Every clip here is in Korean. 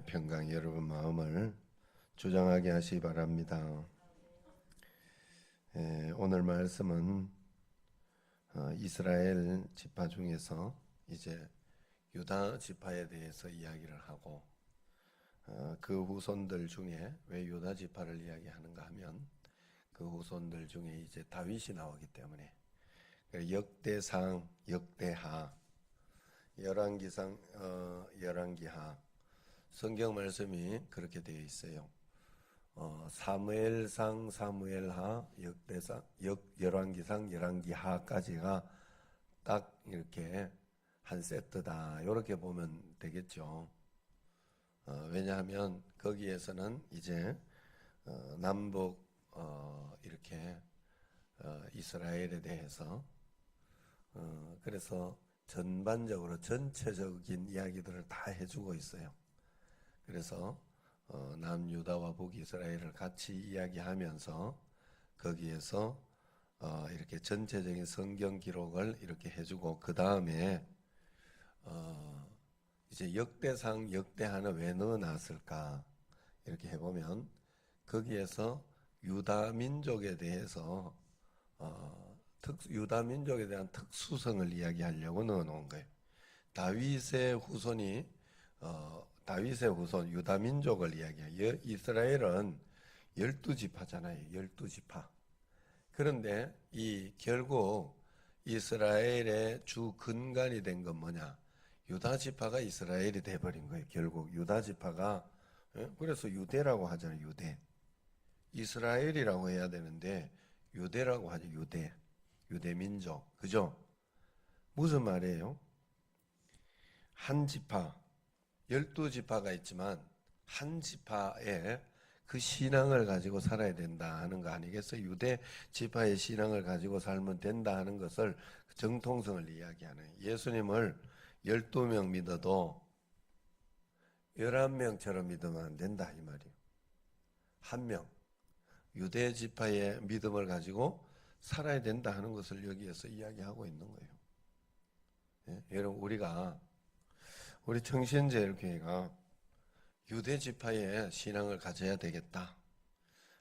평강 여러분 마음을 주장하게 하시기 바랍니다. 오늘 말씀은 이스라엘 지파 중에서 이제 유다 지파에 대해서 이야기를 하고 그 후손들 중에 왜 유다 지파를 이야기하는가 하면 그 후손들 중에 이제 다윗이 나오기 때문에 역대상, 역대하, 열왕기상, 열왕기하 성경 말씀이 그렇게 되어 있어요. 사무엘상, 사무엘하, 역대상, 열왕기상, 열왕기하까지가 딱 이렇게 한 세트다. 이렇게 보면 되겠죠. 왜냐하면 거기에서는 이제 남북 이렇게 이스라엘에 대해서 그래서 전반적으로 전체적인 이야기들을 다 해주고 있어요. 그래서 남유다와 북이스라엘을 같이 이야기하면서 거기에서 이렇게 전체적인 성경 기록을 이렇게 해주고 그 다음에 이제 역대상 역대하는 왜 넣어놨을까 이렇게 해보면 거기에서 유다 민족에 대해서 유다 민족에 대한 특수성을 이야기하려고 넣어놓은 거예요. 다윗의 후손이 다윗의 후손 유다 민족을 이야기해요. 이스라엘은 12지파잖아요. 12지파. 그런데 결국 이스라엘의 주 근간이 된 건 뭐냐? 유다 지파가 이스라엘이 돼버린 거예요. 결국 유다 지파가 그래서 유대라고 하잖아요. 유대. 이스라엘이라고 해야 되는데 유대라고 하죠. 유대 민족. 그죠? 무슨 말이에요? 한 지파 12지파가 있지만 한 지파에 그 신앙을 가지고 살아야 된다 하는 거 아니겠어요? 유대 지파의 신앙을 가지고 살면 된다 하는 것을 정통성을 이야기하는 예수님을 12명 믿어도 11명처럼 믿으면 안 된다 이 말이에요. 한 명 유대 지파의 믿음을 가지고 살아야 된다 하는 것을 여기에서 이야기하고 있는 거예요. 예? 여러분 우리 청신제일교회가 유대 지파의 신앙을 가져야 되겠다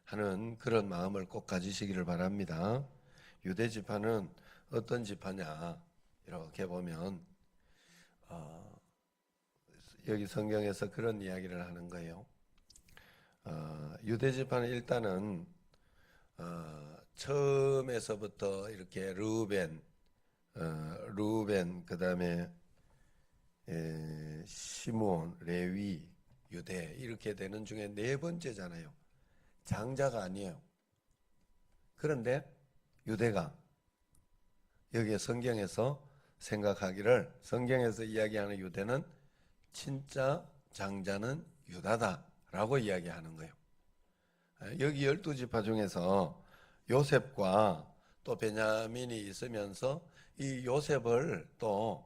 하는 그런 마음을 꼭 가지시기를 바랍니다. 유대 지파는 어떤 지파냐 이렇게 보면 여기 성경에서 그런 이야기를 하는 거예요. 유대 지파는 일단은 처음에서부터 이렇게 루벤 그 다음에 시므온, 레위, 유대 이렇게 되는 중에 네 번째잖아요. 장자가 아니에요. 그런데 유대가 여기에 성경에서 생각하기를 성경에서 이야기하는 유대는 진짜 장자는 유다다라고 이야기하는 거예요. 여기 12지파 중에서 요셉과 또 베냐민이 있으면서 이 요셉을 또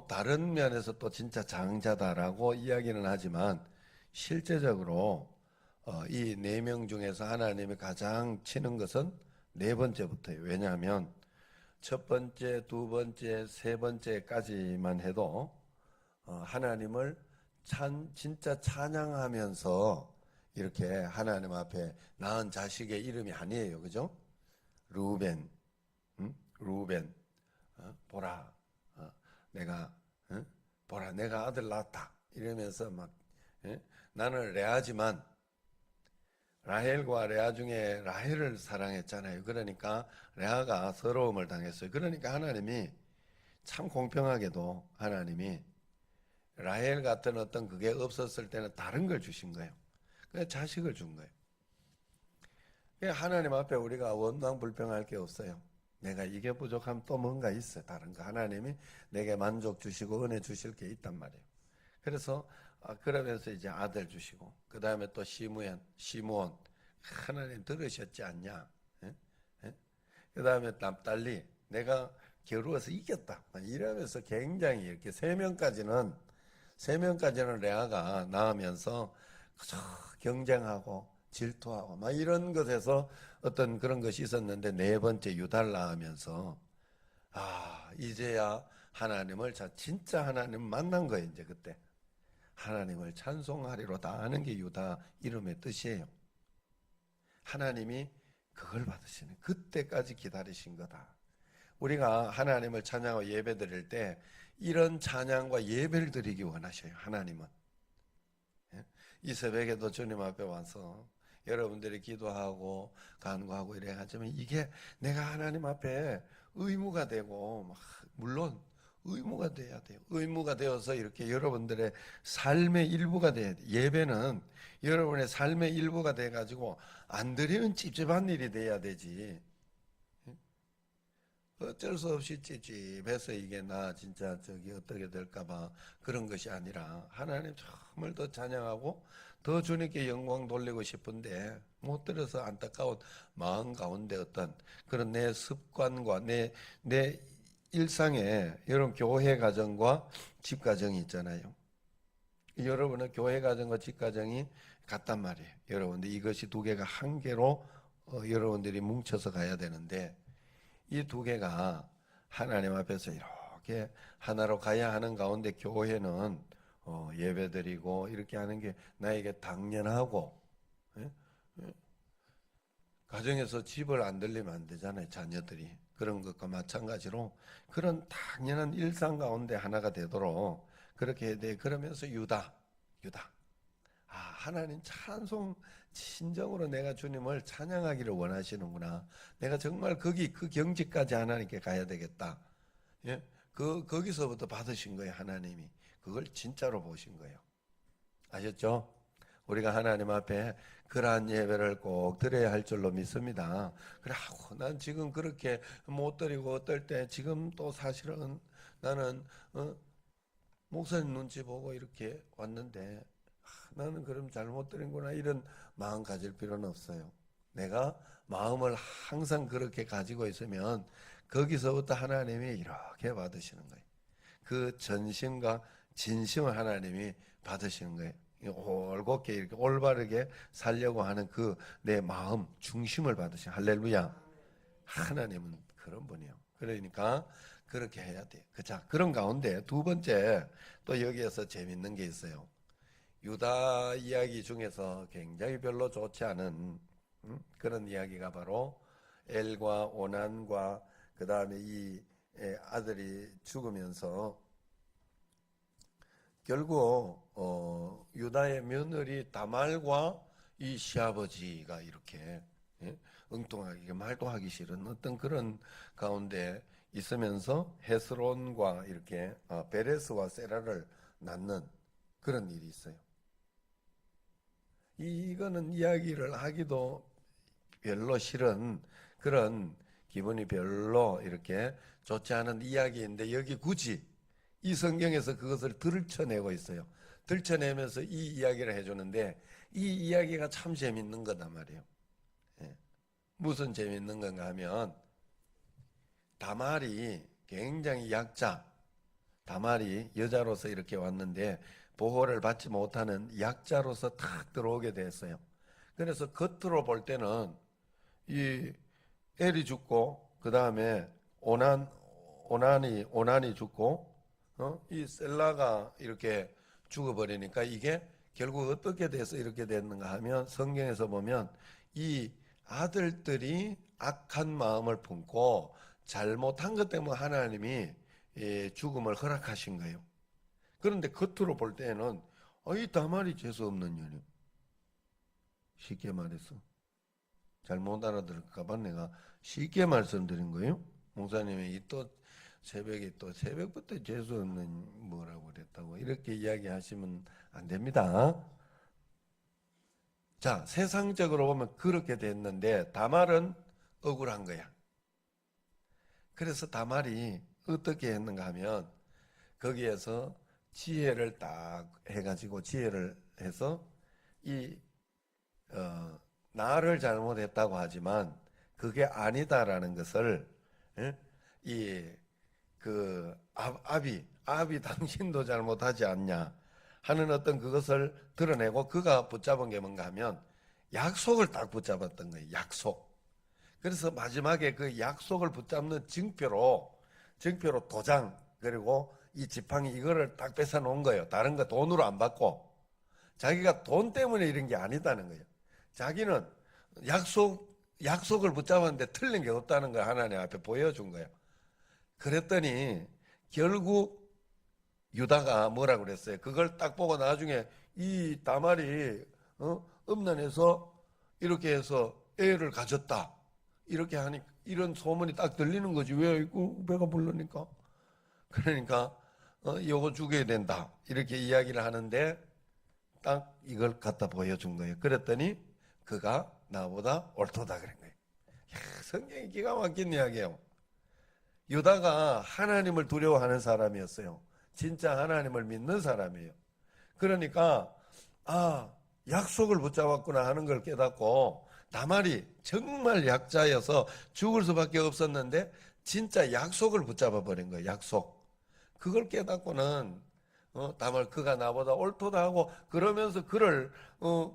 다른 면에서 또 진짜 장자다라고 이야기는 하지만 실제적으로 이 네 명 중에서 하나님이 가장 치는 것은 네 번째부터예요. 왜냐하면 첫 번째, 두 번째, 세 번째까지만 해도 하나님을 진짜 찬양하면서 이렇게 하나님 앞에 낳은 자식의 이름이 아니에요. 그죠? 루벤, 루벤, 보라, 보라, 내가 아들 낳았다. 이러면서 나는 레아지만 라헬과 레아 중에 라헬을 사랑했잖아요. 그러니까 레아가 서러움을 당했어요. 그러니까 하나님이 참 공평하게도 하나님이 라헬 같은 어떤 그게 없었을 때는 다른 걸 주신 거예요. 그냥 자식을 준 거예요. 하나님 앞에 우리가 원망불평할 게 없어요. 내가 이게 부족하면 또 뭔가 있어. 다른 거. 하나님이 내게 만족 주시고 은혜 주실 게 있단 말이에요. 그래서 그러면서 이제 아들 주시고 그 다음에 또 시므온 하나님 들으셨지 않냐. 그 다음에 납달리 내가 겨루어서 이겼다. 이러면서 굉장히 이렇게 세 명까지는 레아가 낳으면서 경쟁하고 질투하고 막 이런 것에서 어떤 그런 것이 있었는데 네 번째 유다를 낳으면서 이제야 하나님을 진짜 하나님 만난 거예요. 이제 그때 하나님을 찬송하리로다 하는 게 유다 이름의 뜻이에요. 하나님이 그걸 받으시는, 그때까지 기다리신 거다. 우리가 하나님을 찬양하고 예배 드릴 때 이런 찬양과 예배를 드리기 원하셔요. 하나님은. 이 새벽에도 주님 앞에 와서 여러분들이 기도하고 간구하고 이래 하지만 이게 내가 하나님 앞에 의무가 되고, 물론 의무가 돼야 돼요. 의무가 되어서 이렇게 여러분들의 삶의 일부가 돼야 돼요. 예배는 여러분의 삶의 일부가 돼가지고 안 드리는 찝찝한 일이 돼야 되지. 어쩔 수 없이 찝찝해서 이게 나 진짜 저기 어떻게 될까봐 그런 것이 아니라 하나님 정말 더 찬양하고 더 주님께 영광 돌리고 싶은데 못 들어서 안타까운 마음 가운데 어떤 그런 내 습관과 내 일상에 여러분 교회 가정과 집 가정이 있잖아요. 여러분은 교회 가정과 집 가정이 같단 말이에요. 여러분들 이것이 두 개가 한 개로 여러분들이 뭉쳐서 가야 되는데 이 두 개가 하나님 앞에서 이렇게 하나로 가야 하는 가운데 교회는 예배드리고 이렇게 하는 게 나에게 당연하고, 예? 가정에서 집을 안 들리면 안 되잖아요. 자녀들이. 그런 것과 마찬가지로 그런 당연한 일상 가운데 하나가 되도록 그렇게 해야 돼. 그러면서 유다. 하나님 찬송 진정으로 내가 주님을 찬양하기를 원하시는구나. 내가 정말 그 경지까지 하나님께 가야 되겠다. 예? 거기서부터 받으신 거예요, 하나님이. 그걸 진짜로 보신 거예요. 아셨죠? 우리가 하나님 앞에 그러한 예배를 꼭 드려야 할 줄로 믿습니다. 그래, 난 지금 그렇게 못 드리고 어떨 때 지금 또 사실은 나는 목사님 눈치 보고 이렇게 왔는데 나는 그럼 잘못 드린구나 이런 마음 가질 필요는 없어요. 내가 마음을 항상 그렇게 가지고 있으면 거기서부터 하나님이 이렇게 받으시는 거예요. 그 전심과 진심을 하나님이 받으시는 거예요. 올곧게 이렇게 올바르게 살려고 하는 그 내 마음 중심을 받으시는, 할렐루야. 하나님은 그런 분이에요. 그러니까 그렇게 해야 돼요. 자, 그런 가운데 두 번째 또 여기에서 재밌는 게 있어요. 유다 이야기 중에서 굉장히 별로 좋지 않은 그런 이야기가 바로 엘과 오난과 그 다음에 이 아들이 죽으면서 결국 유다의 며느리 다말과 이 시아버지가 이렇게 엉뚱하게 말도 하기 싫은 어떤 그런 가운데 있으면서 헤스론과 이렇게 베레스와 세라를 낳는 그런 일이 있어요. 이거는 이야기를 하기도 별로 싫은 그런 기분이 별로 이렇게 좋지 않은 이야기인데 여기 굳이 이 성경에서 그것을 들춰내고 있어요. 들춰내면서 이 이야기를 해주는데 이 이야기가 참 재밌는 거단 말이에요. 무슨 재밌는 건가 하면 다말이 굉장히 약자, 다말이 여자로서 이렇게 왔는데 보호를 받지 못하는 약자로서 탁 들어오게 됐어요. 그래서 겉으로 볼 때는 이 엘이 죽고 그 다음에 오난이 죽고 이 셀라가 이렇게 죽어버리니까 이게 결국 어떻게 돼서 이렇게 됐는가 하면 성경에서 보면 이 아들들이 악한 마음을 품고 잘못한 것 때문에 하나님이 죽음을 허락하신 거예요. 그런데 겉으로 볼 때는 이 다말이 재수 없는 년이요. 쉽게 말해서 잘못 알아들을까봐 내가 쉽게 말씀드린 거예요. 목사님이 또 새벽에 또 새벽부터 재수 없는 뭐라고 그랬다고 이렇게 이야기하시면 안 됩니다. 자, 세상적으로 보면 그렇게 됐는데 다말은 억울한 거야. 그래서 다말이 어떻게 했는가 하면 거기에서 지혜를 딱 해가지고 지혜를 해서 나를 잘못했다고 하지만 그게 아니다라는 것을 아비 당신도 잘못하지 않냐 하는 어떤 그것을 드러내고 그가 붙잡은 게 뭔가 하면 약속을 딱 붙잡았던 거예요. 약속. 그래서 마지막에 그 약속을 붙잡는 증표로 도장 그리고 이 지팡이 이거를 딱 뺏어 놓은 거예요. 다른 거 돈으로 안 받고. 자기가 돈 때문에 이런 게 아니다는 거예요. 자기는 약속을 붙잡았는데 틀린 게 없다는 걸 하나님 앞에 보여준 거예요. 그랬더니 결국 유다가 뭐라고 그랬어요? 그걸 딱 보고 나중에 이 다말이 음란해서 이렇게 해서 애를 가졌다. 이렇게 하니 이런 소문이 딱 들리는 거지. 왜? 배가 부르니까. 그러니까 요거 죽여야 된다. 이렇게 이야기를 하는데 딱 이걸 갖다 보여준 거예요. 그랬더니 그가 나보다 옳도다 그런 거예요. 야, 성경이 기가 막힌 이야기예요. 유다가 하나님을 두려워하는 사람이었어요. 진짜 하나님을 믿는 사람이에요. 그러니까 약속을 붙잡았구나 하는 걸 깨닫고 다말이 정말 약자여서 죽을 수밖에 없었는데 진짜 약속을 붙잡아 버린 거예요. 약속. 그걸 깨닫고는 다말 그가 나보다 옳도다 하고 그러면서 그를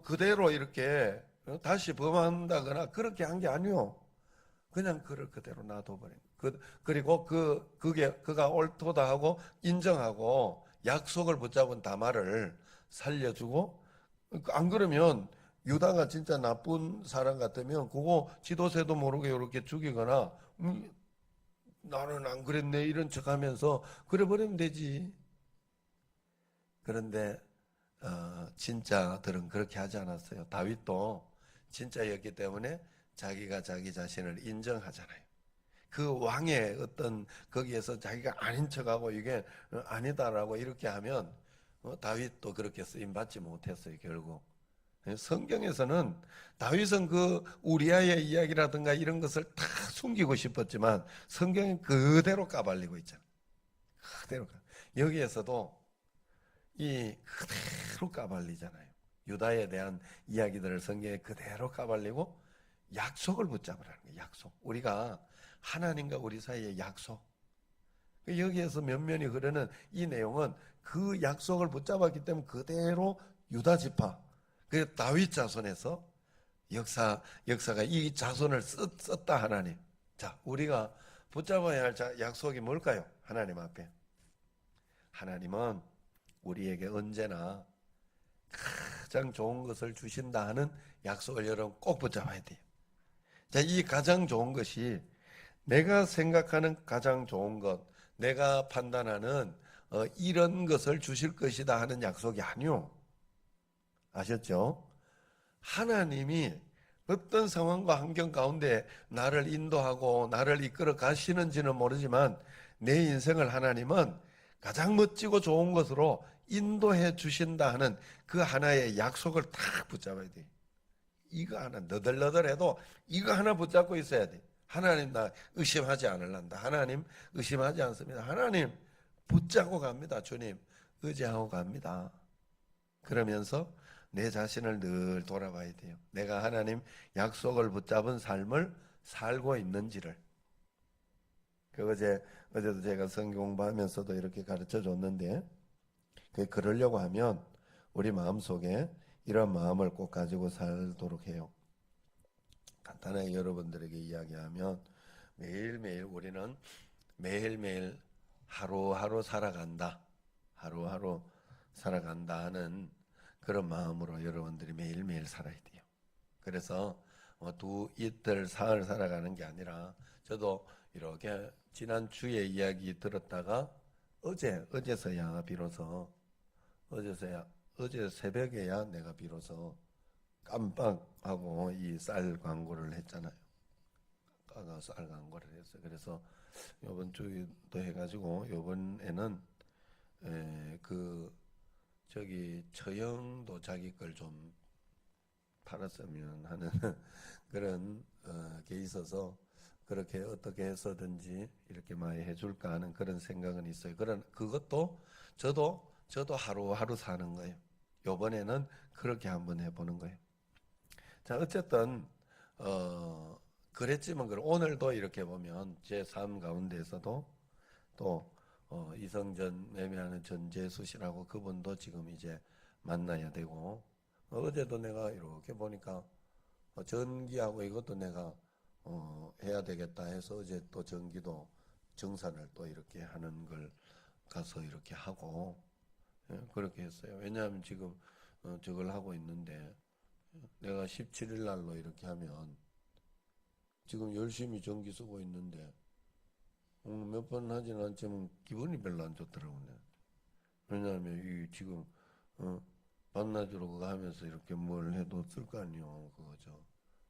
그대로 이렇게 다시 범한다거나 그렇게 한 게 아니요. 그냥 그를 그대로 놔둬버린 거예요. 그리고 그가 옳도다 하고 인정하고 약속을 붙잡은 다말을 살려주고 안 그러면 유다가 진짜 나쁜 사람 같으면 그거 지도새도 모르게 이렇게 죽이거나 나는 안 그랬네 이런 척하면서 그래버리면 되지. 그런데 진짜들은 그렇게 하지 않았어요. 다윗도 진짜였기 때문에 자기가 자기 자신을 인정하잖아요. 그 왕의 어떤 거기에서 자기가 아닌 척하고 이게 아니다라고 이렇게 하면 다윗도 그렇게 쓰임 받지 못했어요. 결국 성경에서는 다윗은 그 우리아의 이야기라든가 이런 것을 다 숨기고 싶었지만 성경은 그대로 까발리고 있잖아요. 그대로 여기에서도 이 그대로 까발리잖아요. 유다에 대한 이야기들을 성경에 그대로 까발리고 약속을 붙잡으라는 거예요. 약속. 우리가 하나님과 우리 사이의 약속. 여기에서 면면이 흐르는 이 내용은 그 약속을 붙잡았기 때문에 그대로 유다 지파, 그 다윗 자손에서 역사가 이 자손을 썼다 하나님. 자, 우리가 붙잡아야 할 약속이 뭘까요? 하나님 앞에. 하나님은 우리에게 언제나 가장 좋은 것을 주신다 하는 약속을 여러분 꼭 붙잡아야 돼요. 자, 이 가장 좋은 것이 내가 생각하는 가장 좋은 것, 내가 판단하는 이런 것을 주실 것이다 하는 약속이 아니요. 아셨죠? 하나님이 어떤 상황과 환경 가운데 나를 인도하고 나를 이끌어 가시는지는 모르지만 내 인생을 하나님은 가장 멋지고 좋은 것으로 인도해 주신다 하는 그 하나의 약속을 딱 붙잡아야 돼. 이거 하나 너덜너덜해도 이거 하나 붙잡고 있어야 돼. 하나님 나 의심하지 않을란다. 하나님 의심하지 않습니다. 하나님 붙잡고 갑니다. 주님 의지하고 갑니다. 그러면서 내 자신을 늘 돌아봐야 돼요. 내가 하나님 약속을 붙잡은 삶을 살고 있는지를. 어제도 제가 성경 공부하면서도 이렇게 가르쳐 줬는데, 그러려고 하면 우리 마음속에 이런 마음을 꼭 가지고 살도록 해요. 간단하게 여러분들에게 이야기하면 매일매일 우리는 매일매일 하루하루 살아간다. 하루하루 살아간다 하는 그런 마음으로 여러분들이 매일매일 살아야 돼요. 그래서 이틀, 사흘 살아가는 게 아니라 저도 이렇게 지난 주에 이야기 들었다가 어제서야 비로소 어제 새벽에야 내가 비로소 깜빡하고 이 쌀 광고를 했잖아요. 쌀 광고를 했어요. 그래서 요번 주도 해가지고 요번에는 처형도 자기 걸 좀 팔았으면 하는 그런 게 있어서 그렇게 어떻게 해서든지 이렇게 많이 해줄까 하는 그런 생각은 있어요. 그것도 저도 하루하루 사는 거예요. 요번에는 그렇게 한번 해보는 거예요. 자, 어쨌든 그랬지만 오늘도 이렇게 보면 제 삶 가운데에서도 또 이성전 매매하는 전재수 씨라고 그분도 지금 이제 만나야 되고 어제도 내가 이렇게 보니까 전기하고 이것도 내가 해야 되겠다 해서 어제 또 전기도 정산을 또 이렇게 하는 걸 가서 이렇게 하고 그렇게 했어요. 왜냐하면 지금 저걸 하고 있는데 내가 17일 날로 이렇게 하면 지금 열심히 전기 쓰고 있는데 몇 번 하진 않지만 기분이 별로 안 좋더라고요. 왜냐하면 이 지금 만나주러 그거 하면서 이렇게 뭘 해도 쓸 거 아니요 그거죠.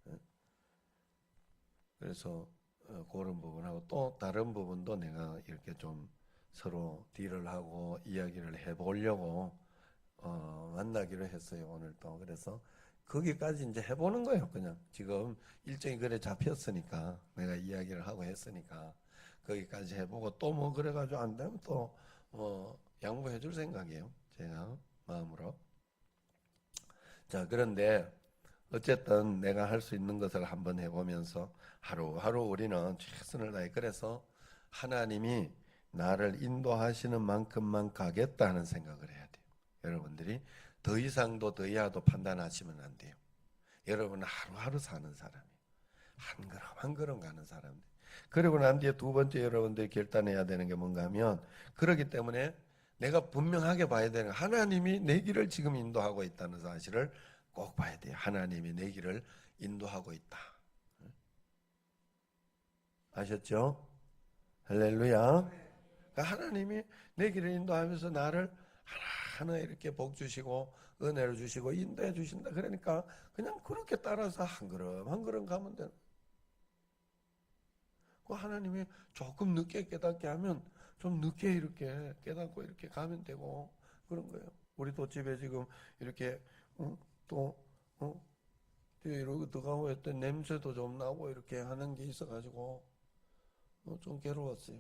예? 그래서 그런 부분하고 또 다른 부분도 내가 이렇게 좀 서로 딜을 하고 이야기를 해보려고 만나기로 했어요 오늘도. 그래서 거기까지 이제 해보는 거예요. 그냥 지금 일정이 그래 잡혔으니까 내가 이야기를 하고 했으니까 거기까지 해보고 또 뭐 그래가지고 안 되면 또 양보해 줄 생각이에요. 제가 마음으로. 자, 그런데 어쨌든 내가 할 수 있는 것을 한번 해보면서 하루하루 우리는 최선을 다해. 그래서 하나님이 나를 인도하시는 만큼만 가겠다는 생각을 해야 돼요. 여러분들이 더 이상도 더 이하도 판단하시면 안 돼요. 여러분은 하루하루 사는 사람이에요. 한 걸음 한 걸음 가는 사람들. 그리고 난 뒤에 두 번째 여러분들이 결단해야 되는 게 뭔가 하면, 그렇기 때문에 내가 분명하게 봐야 되는, 하나님이 내 길을 지금 인도하고 있다는 사실을 꼭 봐야 돼요. 하나님이 내 길을 인도하고 있다. 아셨죠? 할렐루야. 그러니까 하나님이 내 길을 인도하면서 나를 하나하나 이렇게 복 주시고 은혜를 주시고 인도해 주신다. 그러니까 그냥 그렇게 따라서 한 걸음 한 걸음 가면 되는. 그 하나님이 조금 늦게 깨닫게 하면 좀 늦게 이렇게 깨닫고 이렇게 가면 되고 그런 거예요. 우리도 집에 지금 이렇게 또 이러고 들어가고 했던 냄새도 좀 나고 이렇게 하는 게 있어가지고 좀 괴로웠어요.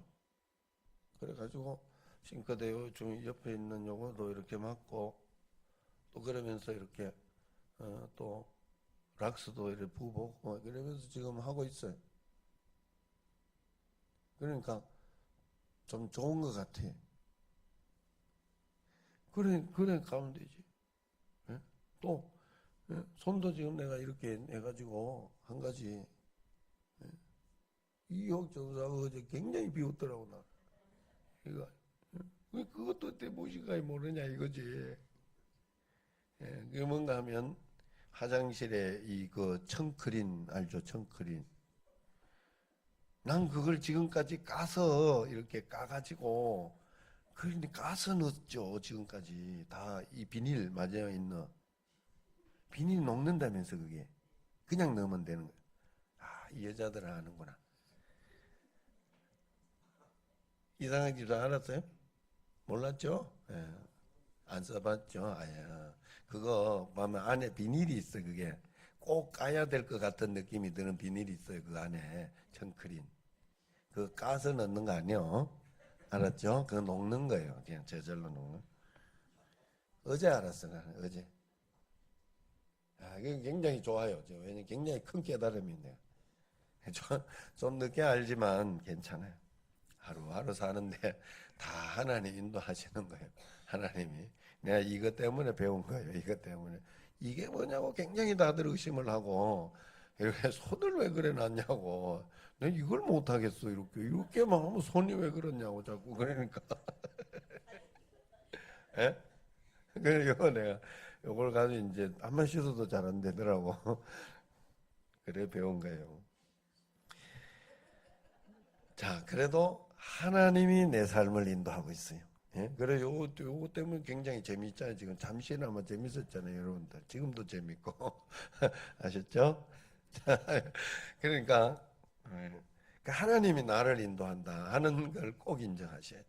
그래가지고 싱크대 좀 옆에 있는 요거도 이렇게 막고 또 그러면서 이렇게 또 락스도 이렇게 부어보고 그러면서 지금 하고 있어요. 그러니까 좀 좋은 것 같아. 그래 가면 되지. 예? 또 손도 지금 내가 이렇게 해가지고 한 가지 이혹조사가 어제 굉장히 비웃더라고 나. 이거 왜 그것도 어때 무식하게 모르냐 이거지. 그게 뭔가 하면 화장실에 이그 청크린 알죠? 청크린. 난 그걸 지금까지 까서 이렇게 까가지고 그러니까 까서 넣었죠. 지금까지 다 이 비닐 마저 있는 비닐 녹는다면서 그게 그냥 넣으면 되는 거야. 아, 이 여자들은 아는구나. 이상한 줄 알았어요? 몰랐죠? 예, 안 써봤죠? 아예. 그거 보면 안에 비닐이 있어. 그게 꼭 까야 될 것 같은 느낌이 드는 비닐이 있어요. 그 안에 청크린. 그 까서 넣는 거 아니요? 알았죠? 그거 녹는 거예요. 그냥 저절로 녹는. 어제 알았어 나는 어제. 아, 이게 굉장히 좋아요. 왜냐면 굉장히 큰 깨달음이네요. 좀 늦게 알지만 괜찮아요. 하루하루 사는데 다 하나님 인도하시는 거예요. 하나님이. 내가 이것 때문에 배운 거예요. 이것 때문에. 이게 뭐냐고 굉장히 다들 의심을 하고, 이렇게 손을 왜 그래 놨냐고. 내가 이걸 못하겠어. 이렇게만 하면 손이 왜 그러냐고 자꾸. 그러니까. 예? 그래서 내가 요걸 가지고 이제 한번 씻어도 잘 안 되더라고. 그래 배운 거예요. 자, 그래도 하나님이 내 삶을 인도하고 있어요. 예? 그래 요거 때문에 굉장히 재미있잖아요. 지금 잠시나마 재밌었잖아요, 여러분들. 지금도 재밌고 아셨죠? 자, 그러니까 하나님이 나를 인도한다 하는 걸 꼭 인정하셔야 돼.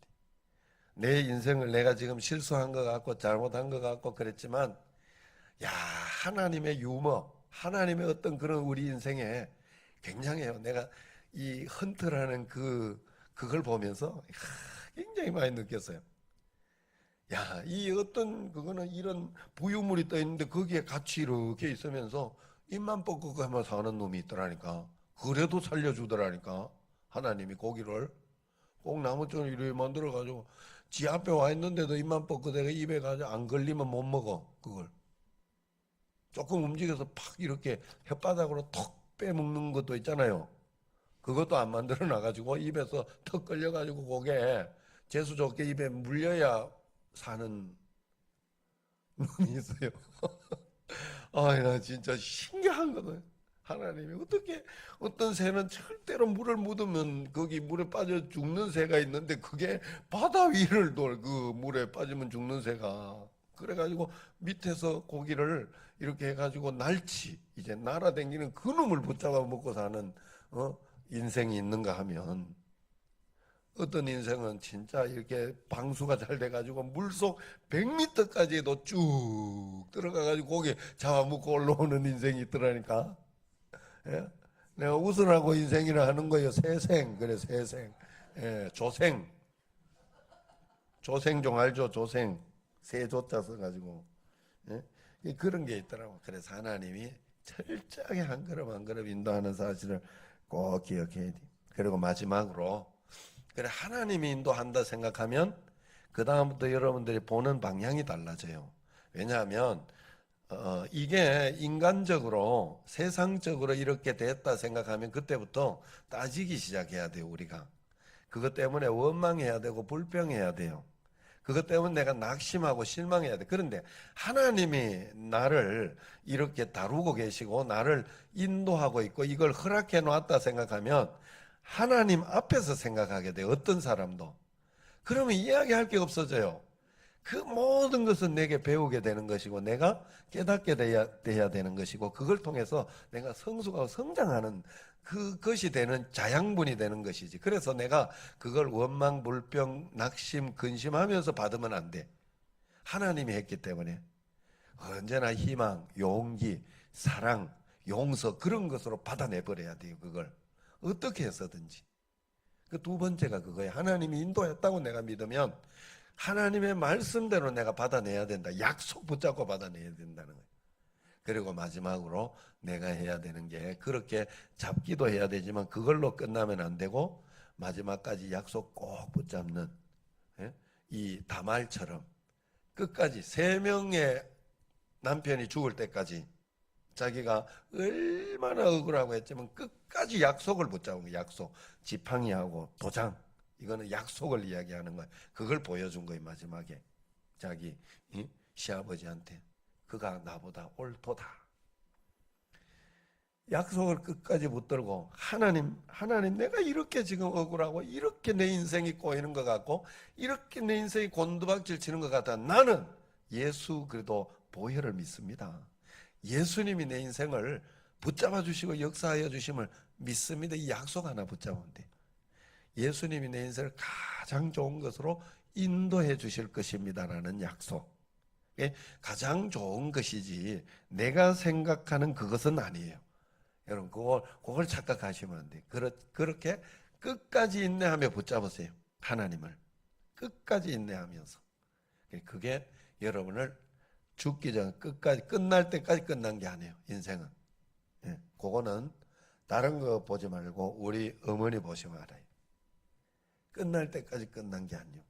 내 인생을 내가 지금 실수한 것 같고 잘못한 것 같고 그랬지만, 야, 하나님의 유머, 하나님의 어떤 그런 우리 인생에 굉장해요. 내가 이 헌터라는 그걸 보면서 굉장히 많이 느꼈어요. 야, 이 어떤 그거는 이런 부유물이 떠 있는데 거기에 같이 이렇게 있으면서 입만 뻗고 가면 사는 놈이 있더라니까. 그래도 살려주더라니까. 하나님이 고기를 꼭 나무처럼 이렇게 만들어 가지고 지 앞에 와 있는데도 입만 뻗고 내가 입에 가지고 안 걸리면 못 먹어 그걸. 조금 움직여서 팍 이렇게 혓바닥으로 턱 빼먹는 것도 있잖아요. 그것도 안 만들어 놔가지고 입에서 턱 걸려가지고 고개 재수 좋게 입에 물려야 사는 놈이 있어요. 아, 나 진짜 신기한 거다. 하나님이 어떻게 어떤 새는 절대로 물을 묻으면 거기 물에 빠져 죽는 새가 있는데 그게 바다 위를 돌 그 물에 빠지면 죽는 새가 그래가지고 밑에서 고기를 이렇게 해가지고 날치 이제 날아다니는 그 놈을 붙잡아 먹고 사는 인생이 있는가 하면 어떤 인생은 진짜 이렇게 방수가 잘 돼가지고 물속 100m까지도 쭉 들어가가지고 고기 잡아먹고 올라오는 인생이 있더라니까. 예? 내가 웃으라고 인생이라 하는 거예요. 세생. 그래, 세생. 예, 조생. 조생종 알죠? 조생. 세조자 써가지고. 예? 그런 게 있더라고. 그래서 하나님이 철저하게 한 걸음 한 걸음 인도하는 사실을 꼭 기억해야 돼. 그리고 마지막으로, 그래, 하나님이 인도한다 생각하면, 그다음부터 여러분들이 보는 방향이 달라져요. 왜냐하면, 이게 인간적으로 세상적으로 이렇게 됐다 생각하면 그때부터 따지기 시작해야 돼요. 우리가 그것 때문에 원망해야 되고 불평해야 돼요. 그것 때문에 내가 낙심하고 실망해야 돼. 그런데 하나님이 나를 이렇게 다루고 계시고 나를 인도하고 있고 이걸 허락해 놨다 생각하면 하나님 앞에서 생각하게 돼요. 어떤 사람도. 그러면 이야기할 게 없어져요. 그 모든 것은 내게 배우게 되는 것이고 내가 깨닫게 돼야 되는 것이고 그걸 통해서 내가 성숙하고 성장하는 그것이 되는 자양분이 되는 것이지. 그래서 내가 그걸 원망, 불평, 낙심, 근심하면서 받으면 안 돼. 하나님이 했기 때문에 언제나 희망, 용기, 사랑, 용서 그런 것으로 받아내버려야 돼요. 그걸 어떻게 해서든지. 그 두 번째가 그거예요. 하나님이 인도했다고 내가 믿으면 하나님의 말씀대로 내가 받아내야 된다. 약속 붙잡고 받아내야 된다는 거예요. 그리고 마지막으로 내가 해야 되는 게 그렇게 잡기도 해야 되지만 그걸로 끝나면 안 되고 마지막까지 약속 꼭 붙잡는 이 다말처럼 끝까지 3명의 남편이 죽을 때까지 자기가 얼마나 억울하고 했지만 끝까지 약속을 붙잡은 거예요. 약속. 지팡이하고 도장. 이거는 약속을 이야기하는 거예요. 그걸 보여준 거예요. 마지막에 자기 시아버지한테 그가 나보다 옳도다. 약속을 끝까지 붙들고 하나님 내가 이렇게 지금 억울하고 이렇게 내 인생이 꼬이는 것 같고 이렇게 내 인생이 곤두박질 치는 것 같아. 나는 예수 그리스도 보혈을 믿습니다. 예수님이 내 인생을 붙잡아 주시고 역사하여 주심을 믿습니다. 이 약속 하나 붙잡으면 돼. 예수님이 내 인생을 가장 좋은 것으로 인도해 주실 것입니다라는 약속. 가장 좋은 것이지 내가 생각하는 그것은 아니에요. 여러분 그걸 착각하시면 안 돼요. 그렇게 끝까지 인내하며 붙잡으세요. 하나님을 끝까지 인내하면서. 그게 여러분을 죽기 전 끝까지 끝날 때까지 끝난 게 아니에요. 인생은. 그거는 다른 거 보지 말고 우리 어머니 보시면 알아요. 끝날 때까지 끝난 게 아니에요.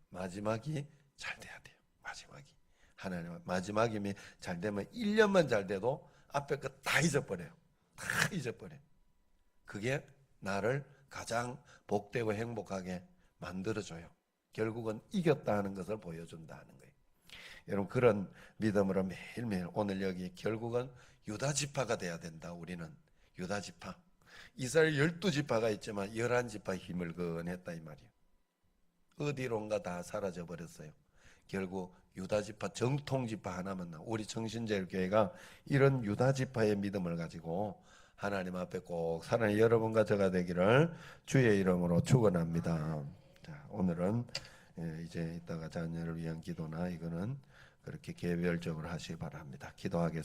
마지막이 잘 돼야 돼요. 마지막이. 하나님 마지막이 잘 되면 1년만 잘 돼도 앞에 거 다 잊어버려요. 다 잊어버려요. 그게 나를 가장 복되고 행복하게 만들어줘요. 결국은 이겼다 하는 것을 보여준다는 거예요. 여러분 그런 믿음으로 매일매일 오늘 여기 결국은 유다지파가 돼야 된다. 우리는 유다지파. 이스라엘 12지파가 있지만 11지파 힘을 거냈다 이 말이에요. 어디론가 다 사라져 버렸어요. 결국 유다지파 정통지파 하나만 나와. 우리 정신제일교회가 이런 유다지파의 믿음을 가지고 하나님 앞에 꼭 사랑하는 여러분과 저가 되기를 주의 이름으로 축원합니다. 자, 오늘은 이제 이따가 자녀를 위한 기도나 이거는 그렇게 개별적으로 하시기 바랍니다. 기도하겠습니다.